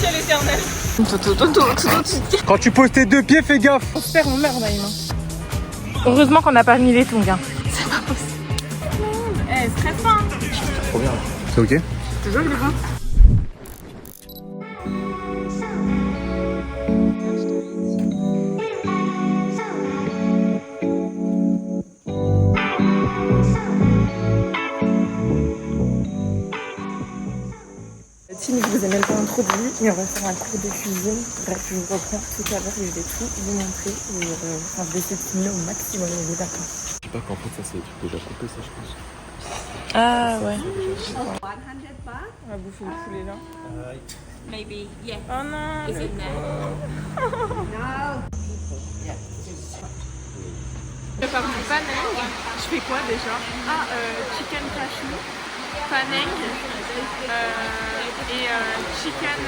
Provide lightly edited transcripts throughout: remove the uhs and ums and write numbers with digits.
ciel éternel. Quand tu poses tes deux pieds, fais gaffe. On se perd, on meurt, Naïm. Heureusement qu'on n'a pas mis les tongs. Hein. C'est pas possible. Eh, stressant. Trop bien. C'est ok? Toujours le bon. Si je vous ai même pas introduit, mais on va faire un cours de cuisine. Bref, je vous reprends tout à l'heure, je vais tout vous montrer. Et je vais essayer de filmer au maximum les vacances. Je sais pas qu'en fait ça c'est des trucs déjà coupés ça je pense. Ah ouais. 100 baht. On va bouffer le poulet là. Maybe, yeah. Oh non. Is in there? No. Je prépare du paneng. Je fais quoi déjà? Chicken cashew, paneng et chicken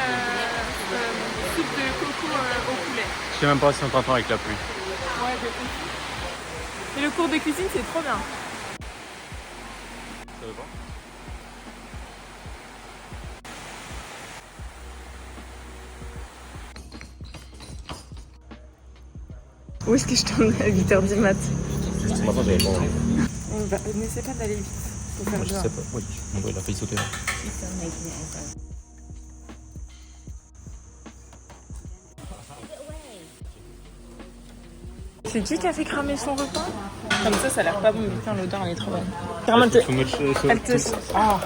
soupe de coco au poulet. Je sais même pas si on t'entend avec la pluie. Ouais, de ouf. Et le cours de cuisine c'est trop bien. Ça va pas? Où est-ce que je t'emmène à 8h du mat? Ce matin j'avais pas envie. N'essaie pas d'aller vite. Faut faire Je genre. sais pas, oui, il a failli sauter là. C'est qui a fait cramer son repas? Comme ça a l'air pas bon, mais putain, l'odeur elle est trop bonne. Carrément, elle te... Ah.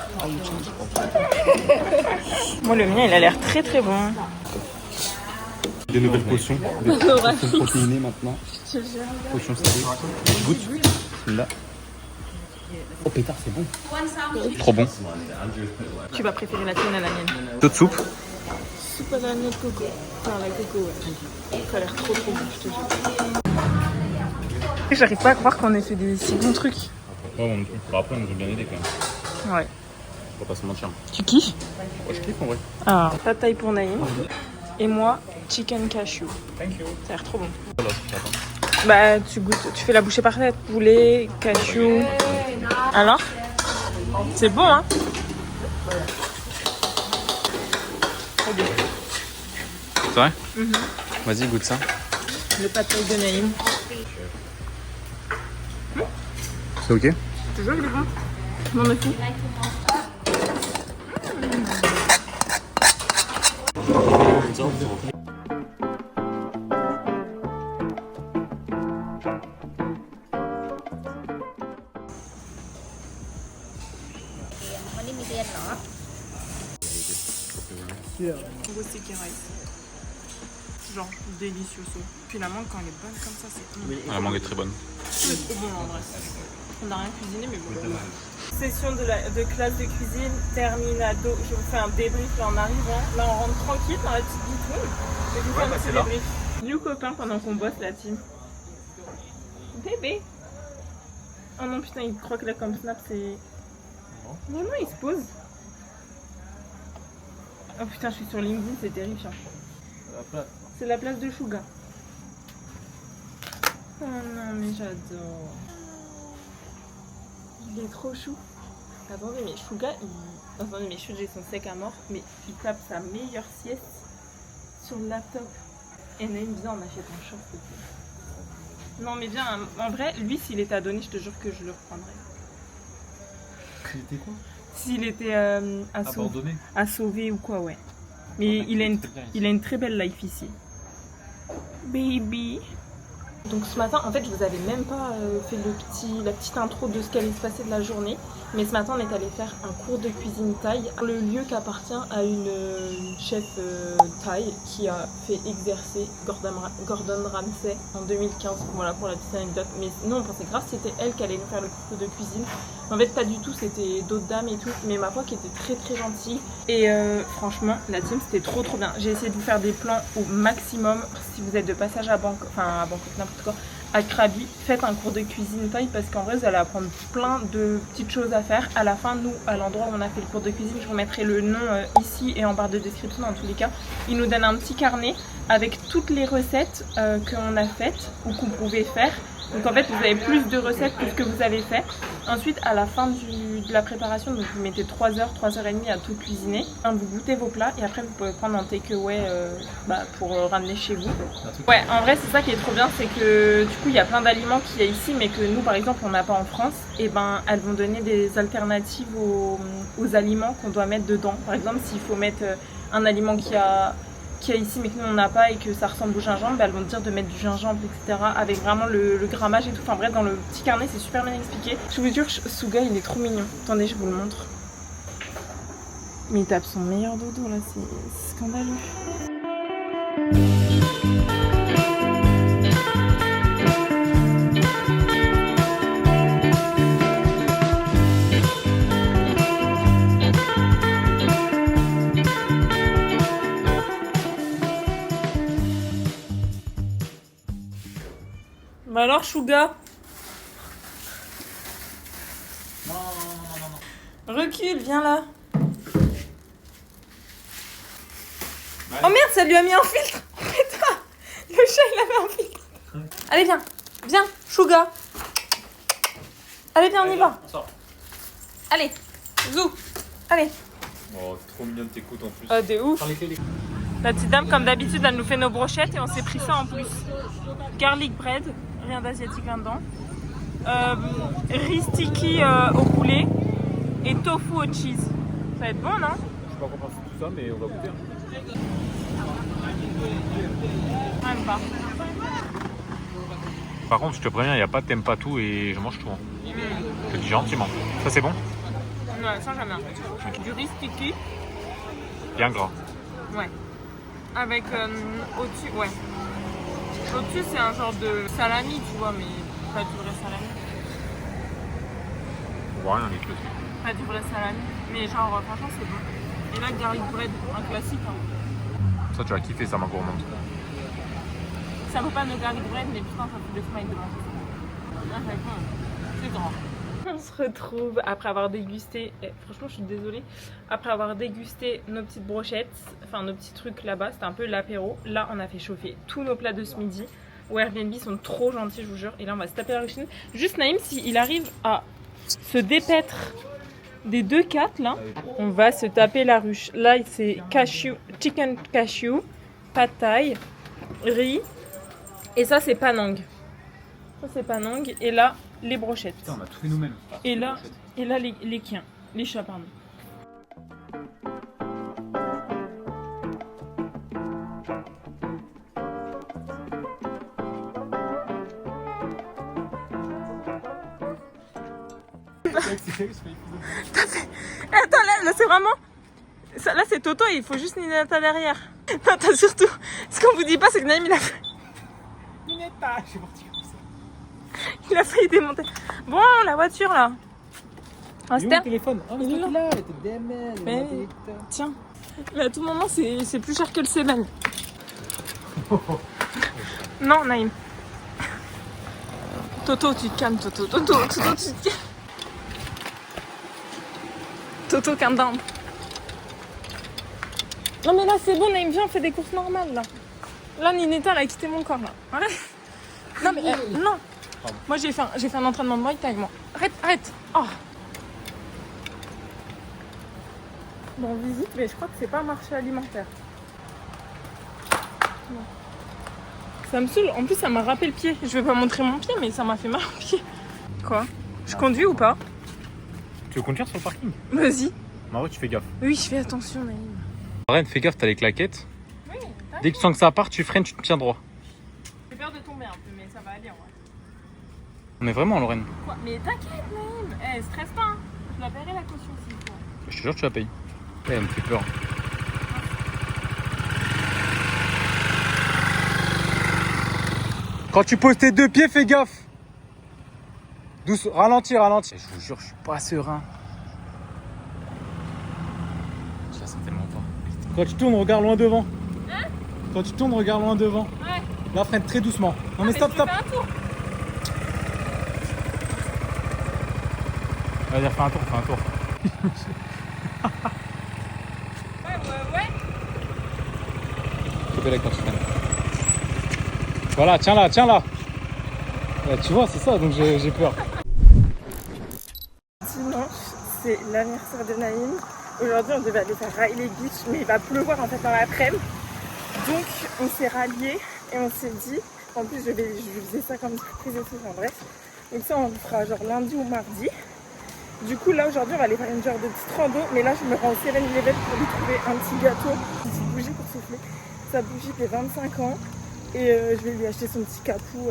Moi, le mien il a l'air très très bon. Des nouvelles potions. Des potions protéinées maintenant. Potions salées. Goûte. Là. Oh pétard, c'est bon. Trop bon. Tu vas préférer la tienne à la mienne. D'autres soupes? Soupe à la noix de coco. Enfin, la coco, ouais. Ça a l'air trop trop bon, je te jure. J'arrive pas à croire qu'on ait fait des si bons trucs. Ouais, mon plus. Après, on nous a bien aidé quand même. Ouais. Faut pas se mentir. Tu kiffes? Ouais, je kiffe en vrai. Ah. La taille pour Naïm. Et moi, chicken cashew. Thank you. Ça a l'air trop bon. Voilà, Bah, tu goûtes, tu fais la bouchée parfaite. Poulet, cashew. Alors? C'est bon, hein? Trop bien. c'est vrai? Vas-y, goûte ça. Le pâte de Naïm. C'est ok? Toujours il est bon. Je m'en fous. Sticky rice. Genre délicieux. Puis la mangue quand elle est bonne comme ça, c'est La mangue est très bonne. c'est trop bon en vrai. On n'a rien cuisiné mais bon. Session de classe de cuisine terminado. Je vous fais un débrief là en arrivant. Là on rentre tranquille dans la petite bitoune. Je vous fais un petit débrief. New copain pendant qu'on bosse la team. Bébé. Oh non putain il croque là comme snap c'est... Non non il se pose. Oh putain je suis sur LinkedIn c'est terrifiant. C'est la place de Suga. Oh non mais j'adore. Il est trop chou. Attendez mais Suga il... Attendez mais Shuji son sec à mort. Mais il tape sa meilleure sieste sur le laptop. Et Naïm viens on achète un short s'il te plaît. Non mais viens en vrai lui s'il était à donner je te jure que je le reprendrais. Il était quoi? S'il était Abandonné. à sauver ou quoi ouais. Mais il a une très belle life ici. Baby. Donc ce matin, en fait, je vous avais même pas fait la petite intro de ce qui allait se passer de la journée. Mais ce matin, on est allé faire un cours de cuisine thaï. Le lieu qui appartient à une chef thaï qui a fait exercer Gordon Ramsay en 2015. Voilà pour la petite anecdote. Mais nous, on pensait grave que c'était elle qui allait nous faire le cours de cuisine. En fait, pas du tout, c'était d'autres dames et tout. Mais ma foi qui était très très gentille. Et franchement, la team, c'était trop trop bien. J'ai essayé de vous faire des plans au maximum. Si vous êtes de passage à Bangkok, n'importe quoi, à Krabi, faites un cours de cuisine thaï parce qu'en vrai vous allez apprendre plein de petites choses à faire. À la fin, nous, à l'endroit où on a fait le cours de cuisine, je vous mettrai le nom ici et en barre de description dans tous les cas. Il nous donne un petit carnet avec toutes les recettes qu'on a faites ou qu'on pouvait faire Donc en fait vous avez plus de recettes que ce que vous avez fait. Ensuite à la fin de la préparation, donc vous mettez 3 heures, 3 heures et demie à tout cuisiner. Vous goûtez vos plats et après vous pouvez prendre un takeaway pour ramener chez vous. Ouais, en vrai c'est ça qui est trop bien, c'est que du coup il y a plein d'aliments qu'il y a ici mais que nous par exemple on n'a pas en France. Et ben elles vont donner des alternatives aux aliments qu'on doit mettre dedans. Par exemple s'il faut mettre un aliment qui a ici mais que nous on n'a pas et que ça ressemble au gingembre, elles vont te dire de mettre du gingembre, etc. avec vraiment le grammage et tout. Enfin bref, dans le petit carnet c'est super bien expliqué. Je vous jure, Suga il est trop mignon. Attendez, je vous le montre. Mais il tape son meilleur dodo là, c'est scandaleux. Bah alors, Suga? Non. Recule, viens là. Oh merde, ça lui a mis un filtre. Putain, le chat il a mis un filtre. Allez, viens. Viens, Suga. Allez, viens, on y va. On sort. Allez, zou. Allez. Oh, trop mignonne tes coudes en plus. Ah, de ouf. Prends les clés. La petite dame, comme d'habitude, elle nous fait nos brochettes et on s'est pris ça en plus. Garlic bread, rien d'asiatique là-dedans. Riz sticky au poulet et tofu au cheese. Ça va être bon, non? Je sais pas comment c'est tout ça, mais on va goûter. Même pas. Par contre, je te préviens, il n'y a pas de t'aimes pas tout et je mange tout. Je te dis gentiment. Ça, c'est bon? Ouais, ça j'aime bien. Du riz sticky, Bien gras. ouais. Avec au-dessus, ouais. Au-dessus, c'est un genre de salami, tu vois, mais pas du vrai salami. On voit rien avec le Pas du vrai salami, mais genre, franchement, c'est bon. Et là, garlic bread, un classique. Hein. Ça, tu vas kiffer, ça, ma gourmande. Ça vaut pas nos garlic bread, mais putain, ça fait le smile de manger. Ah, c'est bon. C'est grand. On se retrouve après avoir dégusté, franchement je suis désolée, après avoir dégusté nos petites brochettes, enfin nos petits trucs là-bas, c'était un peu l'apéro. Là on a fait chauffer tous nos plats de ce midi. Au Airbnb sont trop gentils, je vous jure. Et là on va se taper la ruchine. Juste Naïm, s'il arrive à se dépaître des 2 4 là, on va se taper la ruche. Là c'est cashew, chicken cashew, pad thai, riz, et ça c'est panang. Ça c'est panang, et là les brochettes. Putain, on a tout fait nous-mêmes. Et là les chiens, les chats, pardon. Attends, là c'est vraiment... Ça, là c'est Toto et il faut juste Ninetta derrière. Non, t'as surtout... Ce qu'on vous dit pas, c'est que Naïm il a fait... Ninetta, je suis parti comme ça. Il a failli démonter. Bon, la voiture là. Un Il est où le téléphone? Oh, mais Il est c'est là, t'es DML. Mais- Tiens. Mais à tout moment, c'est plus cher que le Seven. Non, Naïm. Toto, tu te calmes, Toto. Toto, tu te calmes. Toto, calme down. Non, mais là, c'est bon, Naïm, viens, on fait des courses normales, là. Là, Ninetta, elle a quitté mon corps, là. Arrête. Non, mais non. Pardon. Moi, j'ai fait un entraînement de Muay Thai, moi. Arrête. Oh. Bon, visite, mais je crois que c'est pas un marché alimentaire. Non. Ça me saoule. En plus, ça m'a râpé le pied. Je vais pas montrer mon pied, mais ça m'a fait mal au pied. Quoi? Je conduis ou pas? Tu veux conduire sur le parking? Vas-y. En vrai, tu fais gaffe. Oui, je fais attention, Naïm. Reine, fais gaffe, t'as les claquettes. Oui, Dès que tu sens que ça part, tu freines, tu te tiens droit. j'ai peur de tomber un peu, mais ça va aller en vrai. On est vraiment en Lorraine. Quoi? Mais t'inquiète, Naïm. Stresse pas. Hein. Je la paierai la caution s'il faut. Je te jure, tu la payes. Elle me fait peur. Quand tu poses tes 2 pieds, fais gaffe. Douce, ralentis. Je vous jure, je suis pas serein. Je la sens tellement pas. Quand tu tournes, regarde loin devant. Hein? Quand tu tournes, regarde loin devant. Ouais. Là, freine très doucement. Non, mais Mais stop. je vais faire un tour. Vas-y, fais un tour. Ouais. Fais belle quand tu freines. Voilà, tiens là. Bah, tu vois, c'est ça, donc j'ai peur. Dimanche, c'est l'anniversaire de Naïm. Aujourd'hui, on devait aller faire Riley Beach, mais il va pleuvoir en fait dans l'après-midi. Donc, on s'est ralliés et on s'est dit, en plus, je lui faisais ça comme surprise et tout, enfin bref. Donc ça, on le fera genre lundi ou mardi. Du coup, là, aujourd'hui, on va aller faire une genre de petite rando. Mais là, je me rends au 7-Eleven pour lui trouver un petit gâteau, une petite bougie pour souffler. Sa bougie fait 25 ans. Et je vais lui acheter son petit capou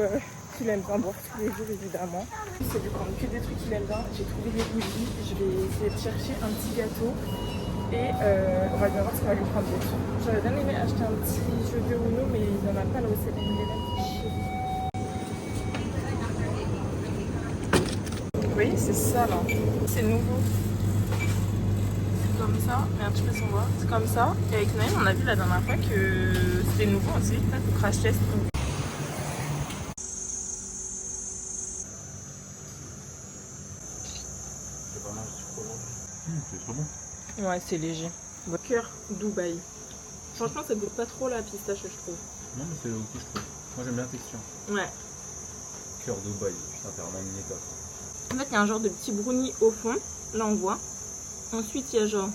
qu'il aime bien boire tous les jours, évidemment. C'est de prendre que des trucs qu'il aime bien. J'ai trouvé des bougies. Je vais essayer de chercher un petit gâteau. Et on va bien voir ce qu'on va lui prendre dessus. J'aurais bien aimé acheter un petit jeu de Uno, mais il n'y en a pas là au 7-Eleven. Oui, c'est ça là. C'est nouveau. C'est comme ça. Merde, je fais son voix. C'est comme ça. Et avec Naïm, on a vu la dernière fois que c'était nouveau. On s'est dit, peut-être au crash test. C'est pas mal, c'est trop long. C'est trop bon. Ouais, c'est léger. Cœur Dubaï. Franchement, ça goûte pas trop la pistache, je trouve. Non, mais c'est le coup, je trouve. Moi, j'aime bien la texture. Ouais. Cœur Dubaï, putain, t'as vraiment une étape. En fait, il y a un genre de petit brownie au fond. Là, on voit. Ensuite, il y a genre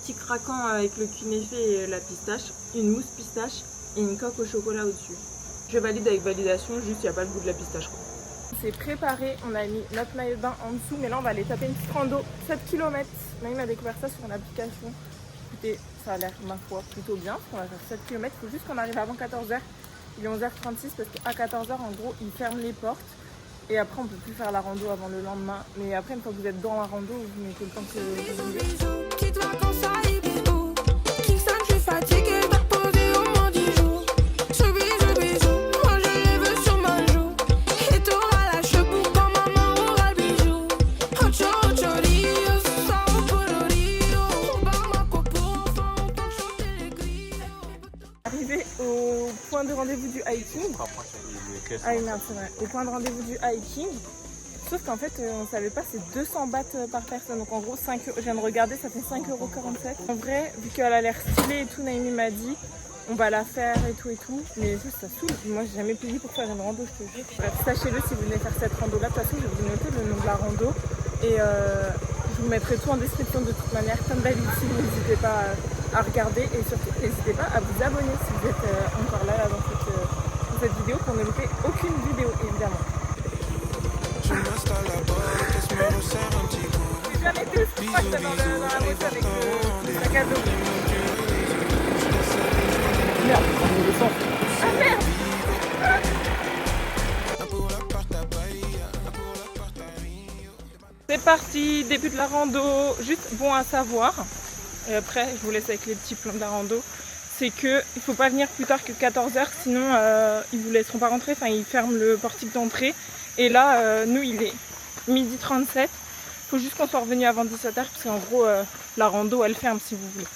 petit craquant avec le kunaifé et la pistache, une mousse pistache et une coque au chocolat au-dessus. Je valide avec validation, juste il n'y a pas le goût de la pistache. C'est préparé, on a mis notre maillot de bain en dessous, mais là on va aller taper une petite rando, 7 km. Naïm a découvert ça sur une application. Écoutez, ça a l'air, ma foi, plutôt bien, parce qu'on va faire 7 km. Il faut juste qu'on arrive avant 14h. Il est 11h36 parce qu'à 14h, en gros, ils ferment les portes. Et après, on peut plus faire la rando avant le lendemain. Mais après, une fois que vous êtes dans la rando, vous mettez le temps que vous voulez. Arrivé au point de rendez-vous du hiking. Ah oui, merde, c'est vrai. Au point de rendez-vous du hiking. Sauf qu'en fait, on savait pas, c'est 200 bahts par personne. Donc en gros, 5 €. Je viens de regarder, ça fait 5,47 €. En vrai, vu qu'elle a l'air stylée et tout, Naïm m'a dit, on va la faire et tout et tout. Mais juste, ça saoule. Moi, j'ai jamais payé pour faire une rando, je te jure. Bref, sachez-le si vous venez faire cette rando-là. De toute façon, je vais vous noter le nom de la rando. Et je vous mettrai tout en description de toute manière. Comme d'habitude, n'hésitez pas à regarder. Et surtout, n'hésitez pas à vous abonner si vous êtes encore là dans cette vidéo pour ne louper aucune vidéo, évidemment. J'ai jamais fait ce spot dans la moto avec le sac à dos. Merde, on descend. Ah merde! C'est parti, début de la rando. Juste bon à savoir, et après je vous laisse avec les petits plans de la rando, c'est qu'il ne faut pas venir plus tard que 14h, sinon ils ne vous laisseront pas rentrer, enfin ils ferment le portique d'entrée. Et là, nous il est 12h37, il faut juste qu'on soit revenu avant 17h, parce qu'en gros la rando elle ferme si vous voulez.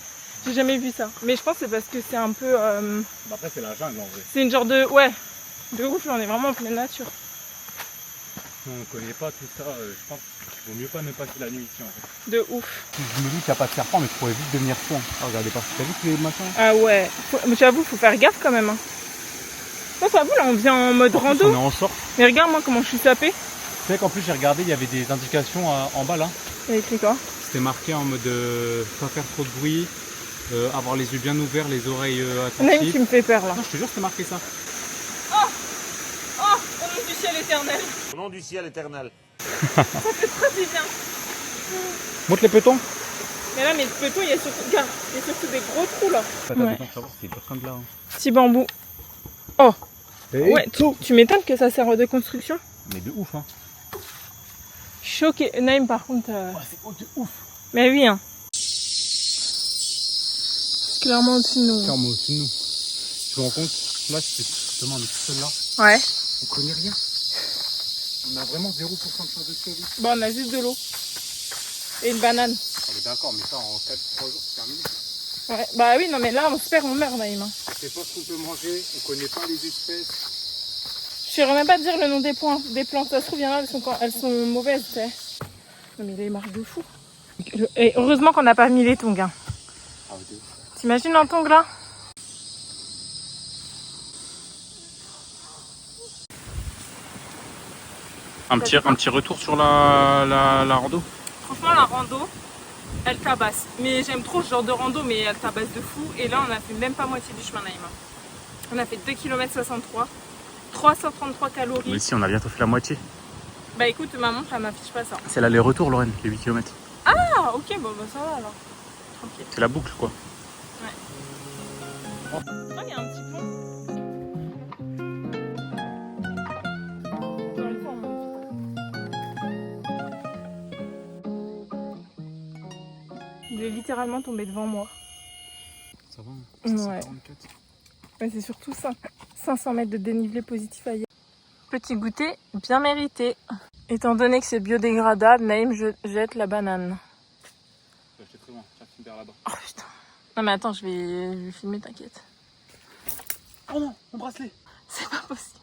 J'ai jamais vu ça, mais je pense que c'est parce que c'est un peu... Après c'est la jungle en vrai. C'est une genre de... Ouais, de ouf, là on est vraiment en pleine nature. On ne connaît pas tout ça, je pense qu'il vaut mieux pas ne passer la nuit ici en fait. De ouf. Je me dis qu'il n'y a pas de serpent, mais je pourrais vite devenir fou. Ah, regardez pas, t'as vu tous les machins? Ah ouais, mais j'avoue, faut faire gaffe quand même. Hein. Non, ça vous là, on vient en mode rando. On est en short. Mais regarde moi comment je suis sapée. Tu sais qu'en plus j'ai regardé, il y avait des indications en bas là. Il y a écrit quoi? C'était marqué en mode pas faire trop de bruit, avoir les yeux bien ouverts, les oreilles Naïm, attentives. tu me fais peur là. Non, je te jure, c'était marqué ça. Oh, au nom du ciel éternel. Au nom du ciel éternel. Ça fait trop du bien. Montre les petons. Mais là, mes petons, il y a surtout des gros trous là. Ouais. C'est dur comme là. Hein. Petit bambou. Oh. Hey, ouais, tu m'étonnes que ça sert de construction. Mais de ouf hein. Choqué. Naïm par contre. C'est haut de ouf. Mais oui hein. Clairement au-dessus de nous. Clairement au-dessus de nous. Tu te rends compte? Là, c'est justement, on est tout seul là. Ouais. On connaît rien. On a vraiment 0% de chance de survie. Bon, on a juste de l'eau. Et une banane. On est d'accord, mais ça en 4-3 jours, c'est terminé. Ouais. Bah oui, non mais là, on se perd, on meurt, Naïm. Hein. On sait pas ce qu'on peut manger, on connaît pas les espèces. Je saurais même pas dire le nom des plantes. Ça se trouve, il y en a, elles sont mauvaises, tu sais. Non mais là, il marche de fou. Et heureusement qu'on n'a pas mis les tongs. Hein. Ah, ok. T'imagines un tong là? Un petit retour sur la rando. Franchement, la rando, elle tabasse. Mais j'aime trop ce genre de rando, mais elle tabasse de fou. Et là, on a fait même pas moitié du chemin, Naïma. On a fait 2 km 63, 333 calories. Mais si, on a bientôt fait la moitié. Bah écoute, ma montre, elle m'affiche pas ça. C'est l'aller-retour, Lorraine, les 8 km. Ah, ok, bon, bah ça va alors. Tranquille. C'est la boucle, quoi. Oh, il y a un petit pont. Dans le fond, on monte. Il est littéralement tombé devant moi. Ça va, Ouais. Ouais, c'est surtout ça. 500 mètres de dénivelé positif à y aller. Petit goûter bien mérité. Étant donné que c'est biodégradable, Naïm jette la banane. Je vais acheter très loin. Tiens, filme vers là-bas. Oh putain. Non mais attends, je vais filmer, t'inquiète. Oh non, mon bracelet. C'est pas possible.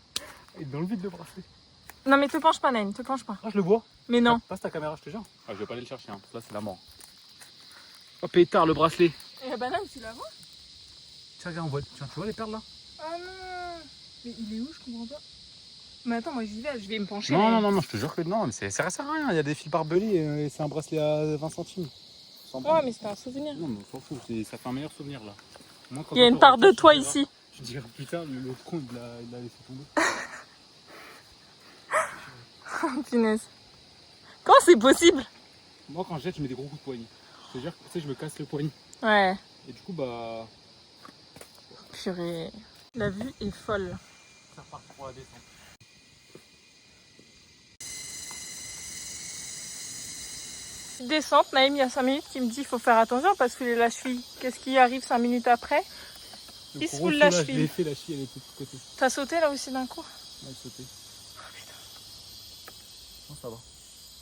Il est dans le vide, le bracelet. Non mais te penche pas, Naïm, te penche pas. Ah, je le vois. Mais non. Passe ta caméra, je te jure. Ah, je vais pas aller le chercher, hein, parce que là, c'est la mort. Oh, pétard, le bracelet. Et la banane, tu la vois? Tiens, viens, on voit. Tiens, tu vois les perles là? Ah non. Mais il est où? Je comprends pas. Mais attends, moi j'y vais, je vais me pencher. Non, non, non, non, je te jure que non, mais ça sert à rien. Il y a des fils barbelés et c'est un bracelet à 20 centimes. Ouais, mais c'était un souvenir. Non, mais on s'en fout, ça fait un meilleur souvenir là. Moi, quand Il y a une part de toi ici. Je dirais putain, le con il l'a laissé tomber. Oh, punaise. Comment c'est possible? Moi, quand je jette, je mets des gros coups de poignet. C'est-à-dire que tu sais, je me casse le poignet. Ouais. Et du coup, bah. Purée. La vue est folle. Ça repart pour la descente. Descente, Naïm, il y a 5 minutes qui me dit qu'il faut faire attention parce qu'il est la cheville. Qu'est-ce qui arrive 5 minutes après? Il se fout la cheville. Je l'ai fait, la cheville, elle était de côté. T'as sauté là aussi d'un coup? Ouais, elle sautait. Oh putain. Non, ça va.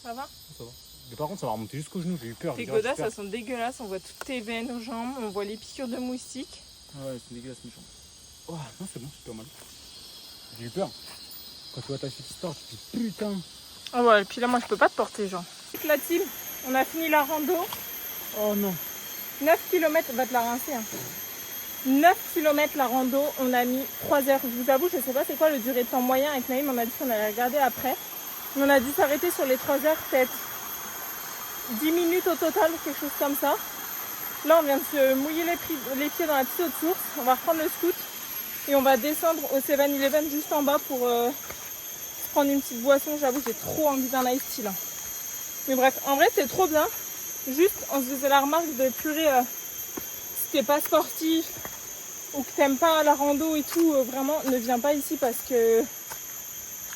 Ça va? Ça va. Mais par contre, ça va remonter jusqu'aux genoux, j'ai eu peur. Tes godasses, ça sent dégueulasse. On voit toutes tes veines aux jambes, on voit les piqûres de moustiques. Ouais, c'est dégueulasse, méchant. Oh, non, c'est bon, c'est pas mal. J'ai eu peur. Quand tu vois ta cheville qui se tord, tu te dis putain. Ah ouais, et puis là, moi, je peux pas te porter, genre. La team, on a fini la rando. Oh non. 9 km, on va te la rincer. Hein. 9 km la rando, on a mis 3 heures. Je vous avoue, je sais pas c'est quoi le durée de temps moyen avec Naïm, on a dit qu'on allait regarder après. On a dû s'arrêter sur les 3 heures, peut-être 10 minutes au total, quelque chose comme ça. Là, on vient de se mouiller les pieds dans la petite eau de source. On va reprendre le scoot et on va descendre au 7-Eleven juste en bas pour se prendre une petite boisson. J'avoue, j'ai trop envie d'un ice tea là. Mais bref, en vrai, c'est trop bien. Juste, on se faisait la remarque de purée, si t'es pas sportif ou que t'aimes pas la rando et tout, vraiment, ne viens pas ici parce que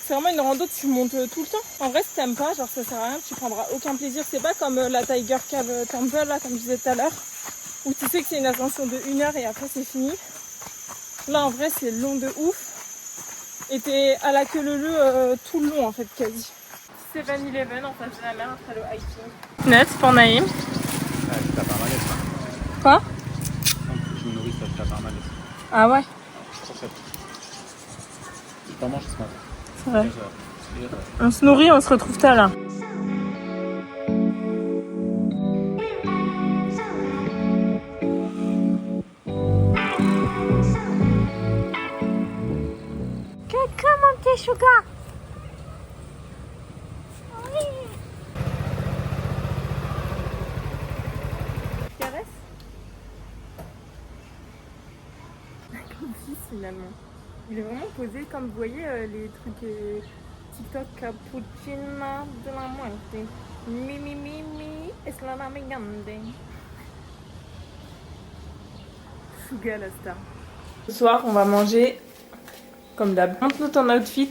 c'est vraiment une rando, tu montes tout le temps. En vrai, si t'aimes pas, genre ça sert à rien, tu prendras aucun plaisir. C'est pas comme la Tiger Cave Temple, là, comme je disais tout à l'heure, où tu sais que c'est une ascension de 1 heure et après c'est fini. Là, en vrai, c'est long de ouf. Et t'es à la queue leu tout le long, en fait, quasi. 7-Eleven en face de la mer après le hiking. Net pour Naïm. Ouais, je tape un malaise. Quoi? Je me nourris, ça je tape un malaise. Ah ouais? Je suis trop faible. J'ai pas mangé ce matin. C'est vrai. On se nourrit, on se retrouve tout à l'heure. Coucou mon petit chouga. Caresse. Comme fils finalement. Il est vraiment posé comme vous voyez les trucs TikTok cappuccino de la muerte. Mi mi mi mi es la navegante. Chouga la star. Ce soir on va manger comme d'hab. Montre-nous ton outfit.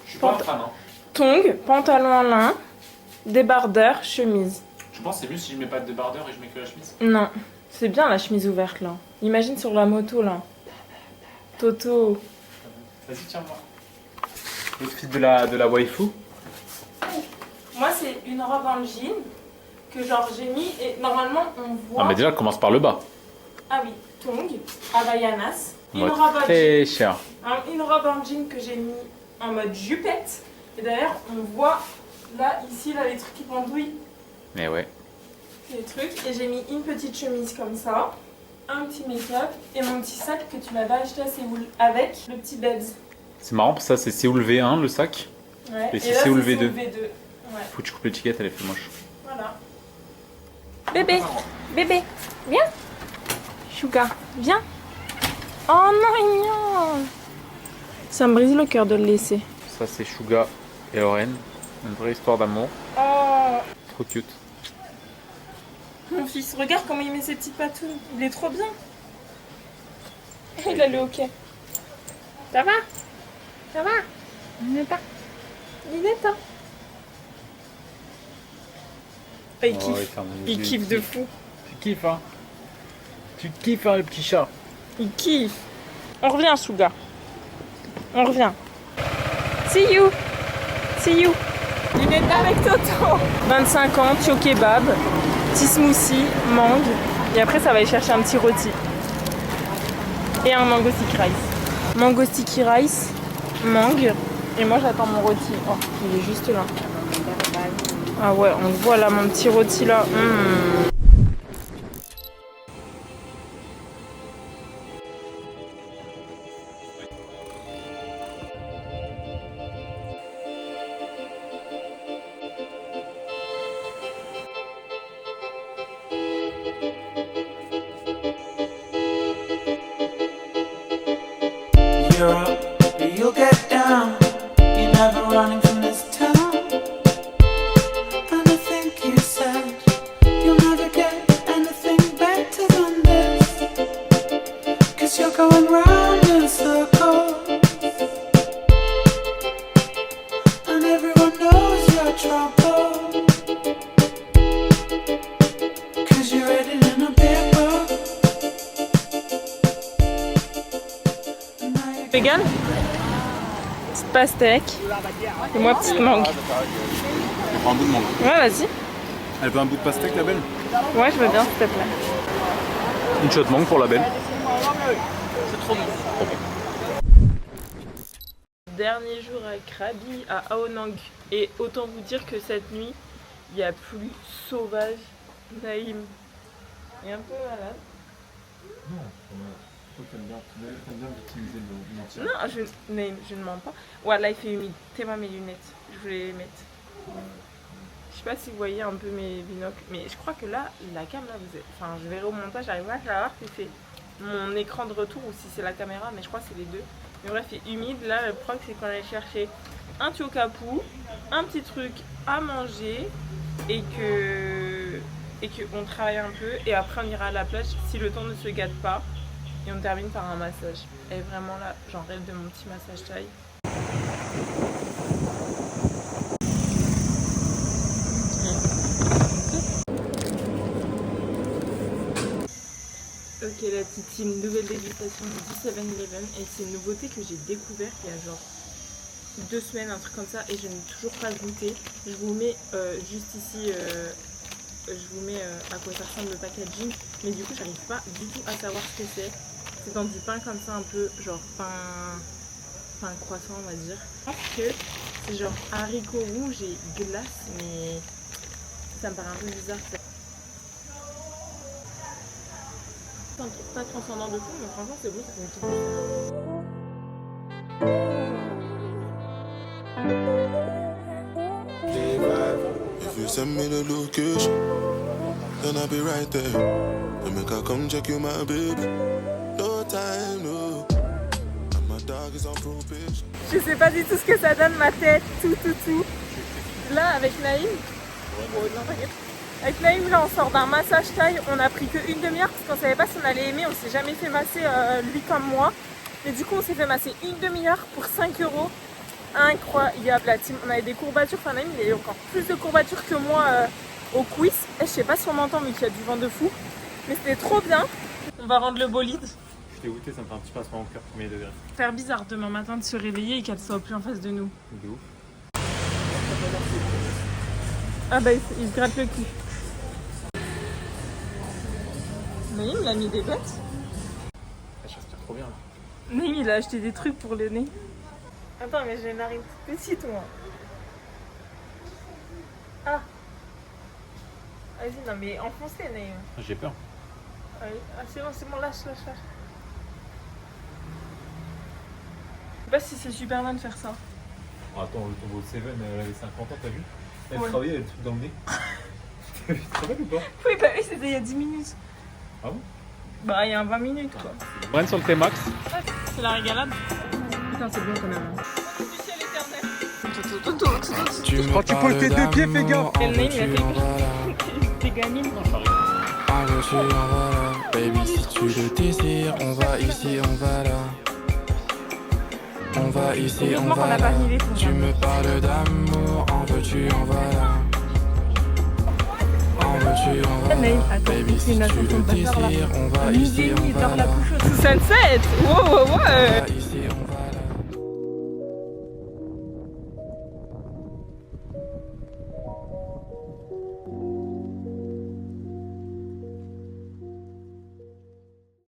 Je suis pas en train, non. Tongs, pantalon en lin, débardeur, chemise. Je pense que c'est mieux si je mets pas de débardeur et je mets que la chemise. Non, c'est bien la chemise ouverte là. Imagine sur la moto là. Toto. Vas-y, tiens-moi. L'outfit de la waifu. Moi c'est une robe en jean que genre j'ai mis et normalement on voit... Ah, mais déjà, commence par le bas. Ah oui, tongs, havaianas. On va être très cher. Une robe en jean que j'ai mis en mode jupette. Et d'ailleurs on voit là, ici, là les trucs qui pendouillent. Mais ouais. Les trucs. Et j'ai mis une petite chemise comme ça. Un petit make-up et mon petit sac que tu m'avais acheté à Séoul avec le petit Bebs. C'est marrant, ça c'est Séoul V1 le sac. Ouais. Et si là, c'est où le sous V2? Ouais. Faut que tu coupes l'étiquette, elle est fait moche. Voilà. Bébé, bébé, viens. Sugar, viens. Oh non, il est mignon. Ça me brise le cœur de le laisser. Ça c'est Suga et Oren. Une vraie histoire d'amour. Oh, Trop cute. mon fils, regarde comment il met ses petites patounes. Il est trop bien. Il a le hockey. Ça va? Ça va? Ninetta. Ninetta. Oh, il kiffe. Il kiffe de fou. Tu kiffes, hein? Tu kiffes, hein, le petit chat? Il kiffe. On revient, Suga. On revient. See you. See you. Ninetta avec Toto. 25 ans, tio kebab, petit smoothie, mangue. Et après, ça va aller chercher un petit rôti. Et un mango sticky rice. Mango sticky rice, mangue. Et moi, j'attends mon rôti. Oh, il est juste là. Ah ouais, on le voit là, mon petit rôti là. You're up, you'll get down. You're never running from this town. And I think you said you'll never get anything better than this. 'Cause you're going round in circles. And everyone knows your trouble. 'Cause you're written in a big book. Vegan, petite pastèque et moi petite mangue. On prend un bout de mangue. Ouais, vas-y. Elle veut un bout de pastèque, la belle? Ouais, je veux bien, s'il te plaît. Une shot mangue pour la belle. Dernier jour à Krabi, à Aonang. Et autant vous dire que cette nuit, il y a plus sauvage. Naïm est un peu malade. Non, Naïm, je ne mens pas. Ouais, là il fait humide. T'es-moi mes lunettes. Je voulais les mettre. Je sais pas si vous voyez un peu mes binocles, mais je crois que là, la cam là, enfin, je verrai au montage, j'arriverai à savoir si c'est mon écran de retour ou si c'est la caméra, mais je crois que c'est les deux. Mais bref, il est humide. Là, le problème c'est qu'on allait chercher un tiokapou, un petit truc à manger et qu'on travaille un peu et après on ira à la plage si le temps ne se gâte pas et on termine par un massage. Et vraiment là, j'en rêve de mon petit massage taille. Ok, la petite, une nouvelle dégustation du 7-Eleven et c'est une nouveauté que j'ai découvert il y a genre 2 semaines, un truc comme ça, et je n'ai toujours pas goûté. Je vous mets juste ici, je vous mets à quoi ça ressemble le packaging, mais du coup j'arrive pas du tout à savoir ce que c'est. C'est dans du pain comme ça, un peu genre pain croissant on va dire. Je pense que c'est genre haricots rouges et glace, mais ça me paraît un peu bizarre. Pas transcendant de fou, mais franchement c'est beau, ça fait une petite If you send me the location, then I'll be right there. And make I come check you, my baby. No time, no. And my dog is on probation. Je sais pas du tout ce que ça donne ma tête, tout. Là avec Naïm, avec Naïm là on sort d'un massage taille, on a pris que une demi-heure parce qu'on savait pas si on allait aimer, on s'est jamais fait masser lui comme moi. Mais du coup on s'est fait masser une demi-heure pour 5 €. Incroyable la team, on avait des courbatures, enfin Naïm il a eu encore plus de courbatures que moi au quiz. Et je sais pas si on m'entend mais qu'il y a du vent de fou. Mais c'était trop bien. On va rendre le bolide. Je t'ai goûté, ça me fait un petit pincement au cœur, premier degré. Faire bizarre demain matin de se réveiller et qu'elle soit plus en face de nous. De ouf. Ah bah il se gratte le cul. Naïm il a mis des bêtes. Ça respire trop bien là. Naïm il a acheté des trucs pour le nez. Attends mais j'ai une narine toute petite moi. Ah. Vas-y non mais enfoncez Naïm. J'ai peur. Allez. Ah c'est bon, lâche. Je sais pas si c'est super bien de faire ça. Attends, le tombeau de Seven, elle avait 50 ans, t'as vu? Elle Ouais. travaillait, elle a le truc dans le nez. Tu te rappelles ou pas? Oui, bah oui, c'était il y a 10 minutes. Ah bon? Bah, il y a 20 minutes, quoi. Brenne sur le T-Max. C'est la régalade. Putain, c'est bon quand même. Quand tu poses tes deux pieds, fais gaffe. Et le nez, il a fait des gamines. En veux-tu, en voilà. Baby, si tu le désires, on va ici, on va là. On va ici, on Heureusement qu'on va n'a pas là. mis les fonds. Tu me parles d'amour, en veux-tu, en voilà. En veux-tu, en Mais voilà. attends, Baby, c'est si une tu ascension le de Bâtard, là. désires, on va Midi ici, et demi, on dans va la là. couche. Sunset. Wow, wow, wow. On va ici,